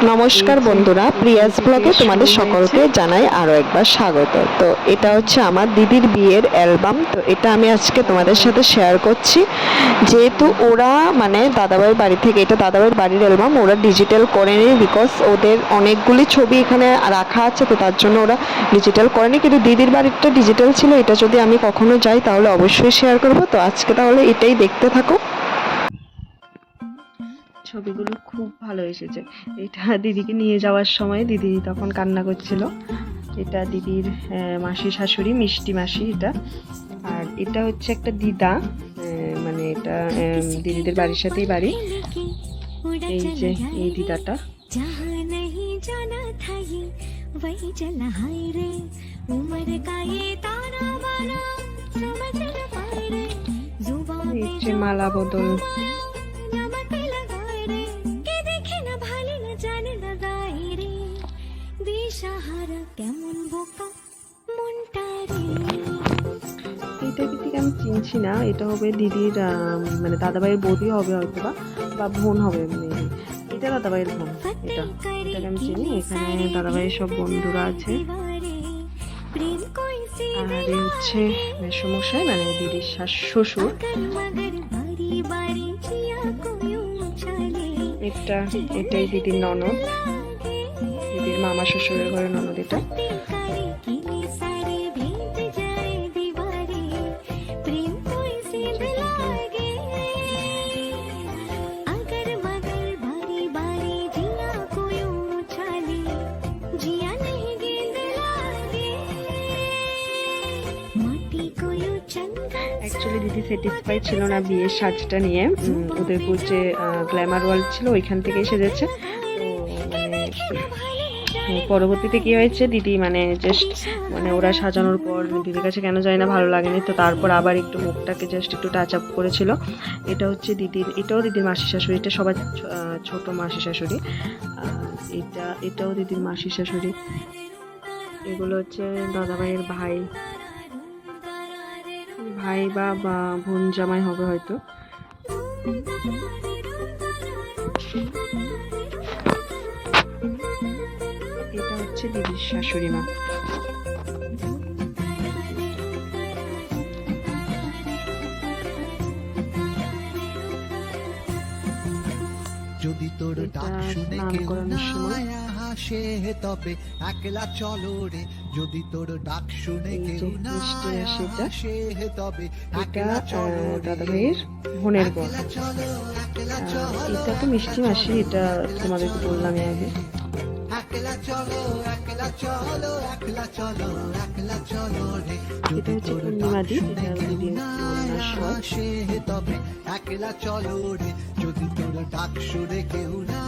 নমস্কার বন্ধুরা, প্রিয়াস ব্লগে তোমাদের সকলকে জানাই আরও একবার স্বাগত। তো এটা হচ্ছে আমার দিদির বিয়ের অ্যালবাম। তো এটা আমি আজকে তোমাদের সাথে শেয়ার করছি, যেহেতু ওরা মানে দাদাভাইয়ের বাড়ি থেকে, এটা দাদাভাইয়ের বাড়ির অ্যালবাম, ওরা ডিজিটাল করেনি বিকজ ওদের অনেকগুলি ছবি এখানে রাখা আছে, তো তার জন্য ওরা ডিজিটাল করেনি। কিন্তু দিদির বাড়িরটা ডিজিটাল ছিল। এটা যদি আমি কখনো যাই তাহলে অবশ্যই শেয়ার করবো। তো আজকে তাহলে এটাই দেখতে থাকো। ছবিগুলো খুব ভালো এসেছে। এটা দিদিকে নিয়ে যাওয়ার সময় দিদি তখন কান্না করছিল। এটা দিদির মাসি শাশুড়ি, মিষ্টি মাসি এটা। আর এটা হচ্ছে একটা দিদা, মানে এটা দিদিদের বাড়ির সাথেই বাড়ি। এই যে এই দিদাটা। এই যে মালা বদল। এইটা দিদিকে আমি চিনছি না। এটা হবে দিদির মানে দাদাভাইয়ের বৌদি হবে হয়তো বা বোন হবে। এটা দাদাভাইয়ের বোন। এটাকে আমি চিনি। এখানে দাদাভাইয়ের সব বন্ধুরা আছে। আর এই হচ্ছে মেসোমশাই, মানে দিদির শ্বশুর। এটাই দিদির ননদ, দিদির মামা শ্বশুরের ঘরে ননদ এটা। অ্যাকচুয়ালি দিদি স্যাটিসফাই ছিল না বিয়ের সাজটা নিয়ে। উদয়পুর যে গ্ল্যামার ওয়ার্ল্ড ছিল ওইখান থেকেই সেজেছে। তো মানে পরবর্তীতে কি হয়েছে, দিদি মানে জাস্ট মানে ওরা সাজানোর পর দিদির কাছে কেন যায় না ভালো লাগেনি, তো তারপর আবার একটু মুখটাকে জাস্ট একটু টাচ আপ করেছিল। এটা হচ্ছে দিদির, এটাও দিদির মাসি শাশুড়ি। এটা সবার ছোট মাসি শাশুড়ি। এটাও দিদির মাসি শাশুড়ি। এগুলো হচ্ছে দাদাভাইয়ের ভাই বা বোন জামাই হবে হয়তো। এটা হচ্ছে দিদির শাশুড়ি মা। যদি তোর ডাক শুনে কেউ না আসে তবে একলা চলো রে, যদি তোর ডাক শুনে কেউ না আসে তবে একলা চলো রে। দাদাভাইয়ের বোনের বোন। এটা তো মিষ্টি মাসি, এটা তোমাদেরকে বললাম আগে। একলা চলো একলা চলো একলা চলো একলা চলো রে, যদি তোর ডাক শুনে কেউ না আসে তবে একলা চলো রে, যদি তোর ডাক শুনে কেউ না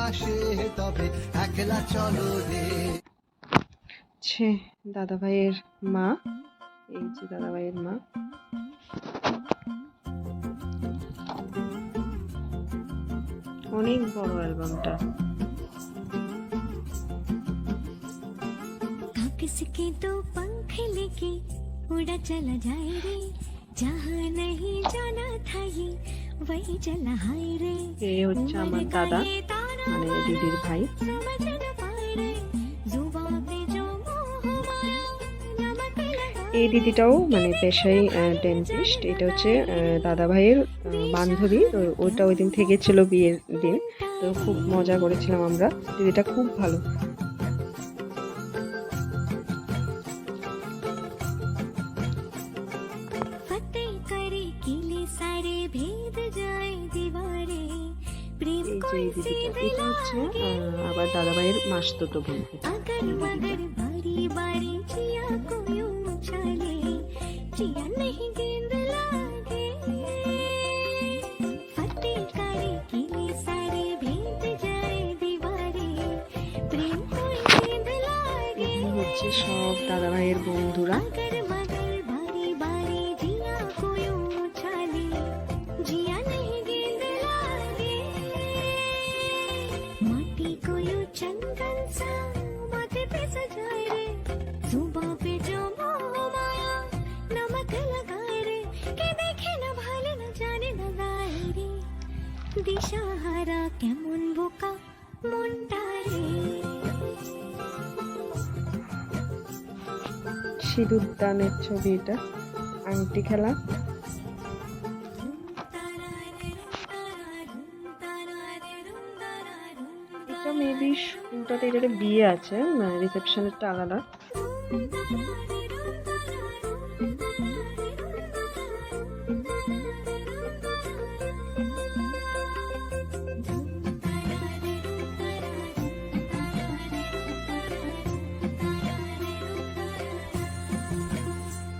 আসে তবে একলা চলো রে। দাদাভাইয়ের মা, এই যে দাদাভাইয়ের মা। অনেক বড় অ্যালবামটা। किसके तो पंख लेके उड़ा चला जाए रे, जहाँ नहीं जाना था ये वही चला हाय रे। এই হচ্ছে আমার দাদা, মানে দিদির ভাই। এই দিদিটাও মানে পেশায় ডেন্টিস্ট। এটা হচ্ছে দাদা ভাইয়ের বান্ধবী। ওইটা ওই দিন থেকেছিল বিয়ের দিন, তো খুব মজা করেছিলাম আমরা। দিদিটা খুব ভালো। এটা হচ্ছে আবার দাদা ভাইয়ের মাসতুতো বোন। হচ্ছে সব দাদা ভাইয়ের বন্ধুরা। দিশাহারা কেমন বোকা মন কোনটা রে সিঁদুর দানের ছবি, এটা আংটি খেলা। এটা মেবি স্কুলটাতে এটা একটা বিয়ে আছে, রিসেপশনেরটা আলাদা।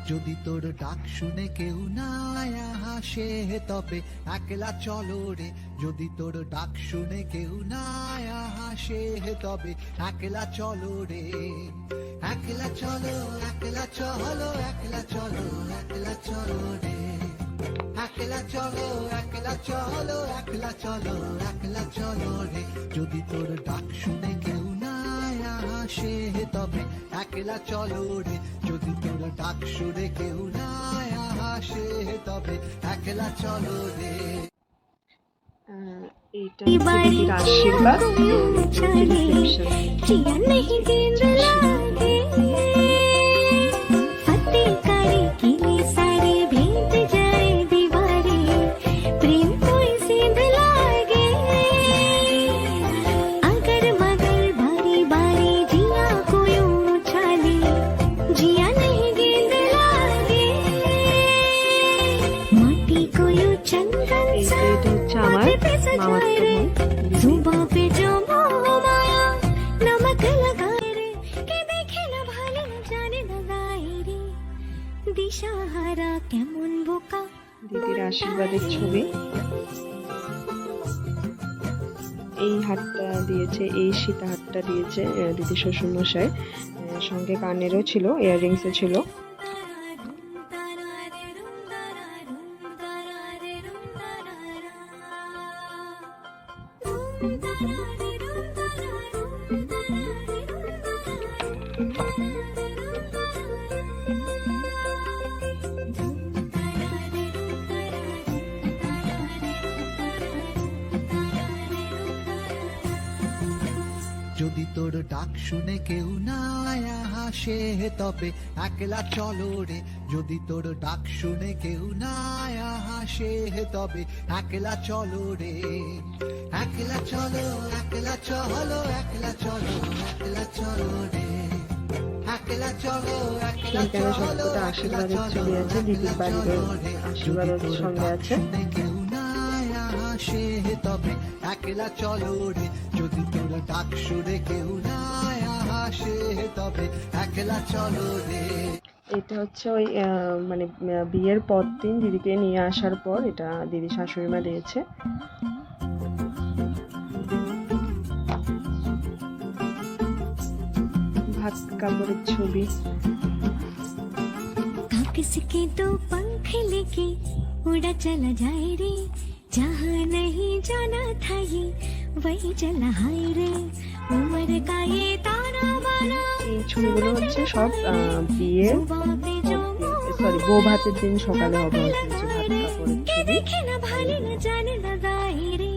যদি তোর ডাক শুনে কেউ না হাসে তবে একলা চলো রে, যদি তোর ডাক শুনে কেউ না হাসে তবে একলা চলো রে, একলা চলো একলা চলো একলা চলো একলা চলো রে, একলা চলো একলা চলো একলা চলো একলা চলো রে, যদি তোর ডাক শুনে কেউ না আসে তবে একলা চলো রে, যদি তোর ডাক শুনে কেউ না আসে তবে একলা চলো রে। এইটা দিদির আশীর্বাদ রিসেপশন। जिया नहीं गेंद लागे फतेह करे किले सारे भेद जाए दीवारे प्रेम कोई सेंध लागे अगर मगर बारी बारी जिया कोई उछाले जिया नहीं गेंद लागे माटी कोई चंदन सा এটা হচ্ছে আমার মামাতো বোন। जुबां पे जो मोह माया नमक लगाए रे के देखे ना भाले न जाने न गाए रे दिशाहारा केमन बोका দিদির আশীর্বাদের ছবি। এই হারটা দিয়েছে, এই সীতা হারটা দিয়েছে দিদি শ্বশুর মশাই। সঙ্গে কানেরও ছিল, ইয়াররিংসও ছিল। যদি তোর ডাক শুনে কেউ না হাসে তবে একলা চলো রে, যদি তোর ডাক শুনে কেউ না হাসে তবে একলা চলো রে, একলা চলো একলা চলো একলা চলো একলা চলো রে, একলা চলো একলা এখানে চলো সবকটা আশীর্বাদের ছবি আছে, দিদির বাড়ির আশীর্বাদের সঙ্গে আছে। কেউ না আসে তবে একলা চলো রে, যদি তোর ডাক শুনে কেউ না আসে তবে একলা চলো রে। এটা হচ্ছে ওই মানে বিয়ের পর দিন দিদিকে নিয়ে আসার পর এটা দিদি শাশুড়ি মা দিয়েছে। ভাত কাপড়ের ছবি। कागज के दो पंख लेके उड़ा चला जाए रे जहाँ नहीं जाना था ये वही चला हाय रे उम्र का ये ताना बाना এই ছবিগুলো হচ্ছে সব বিয়ে जुबां पे जो সরি বউ ভাতের দিন সকালে হবে হচ্ছে ভাত কাপড়ের के ছবি। देखे ना भाले न जाने न गाए रे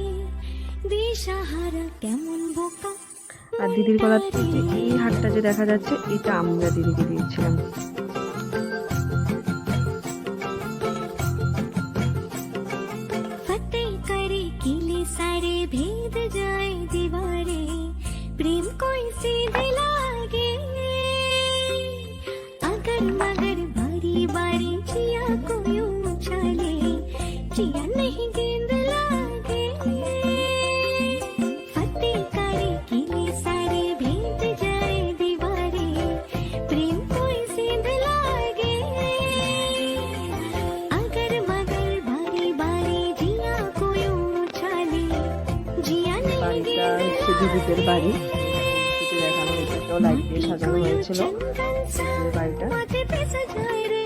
दिशाहारा केमन बोका আর दिदिर গলার থেকে এই হারটা যে দেখা যাচ্ছে এটা আমরা দিদিকে দিয়েছিলাম। फतेह करे किले सारे भेद जाए दीवारे प्रेम कोई सीध लागे अगर मगर बारी बारी जिया कोई उछाले जिया नहीं गेंद लागे फतेह करे किले सारे भेद जाए दीवारे प्रेम कोई सीध लागे अगर मगर बारी बारी जिया कोई उछाले जिया नहीं বাড়িটা হচ্ছে দিদিদের বাড়ি, দিদি দেখানো এটাকেও লাইট দিয়ে সাজানো হয়েছিল দিদিদের বাড়িটা। माथे पे सजाए रे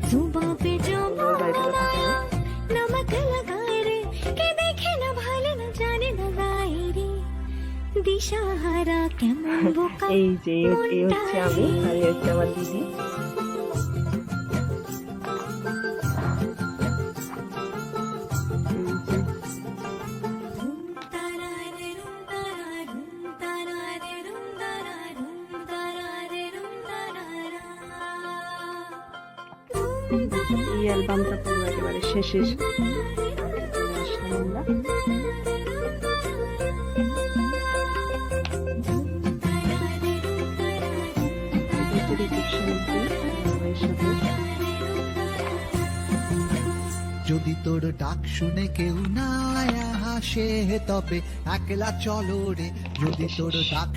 जुबां पे जो ওই বাড়িটা দেখানো। नमक लगाए रे के देखे न भाले न जाने न गाए रे दिशाहारा केमन बोका এই যে এই হচ্ছে আমি আর এই হচ্ছে আমার দিদি। এই যে এই অ্যালবামটা পুরো একেবারে শেষের চলে আসলাম আমরা। এটা হচ্ছে reception দিন, সবাই সাথে। যদি তোর ডাক শুনে কেউ না হাসে তবে একলা চলো রে, যদি তোর ডাক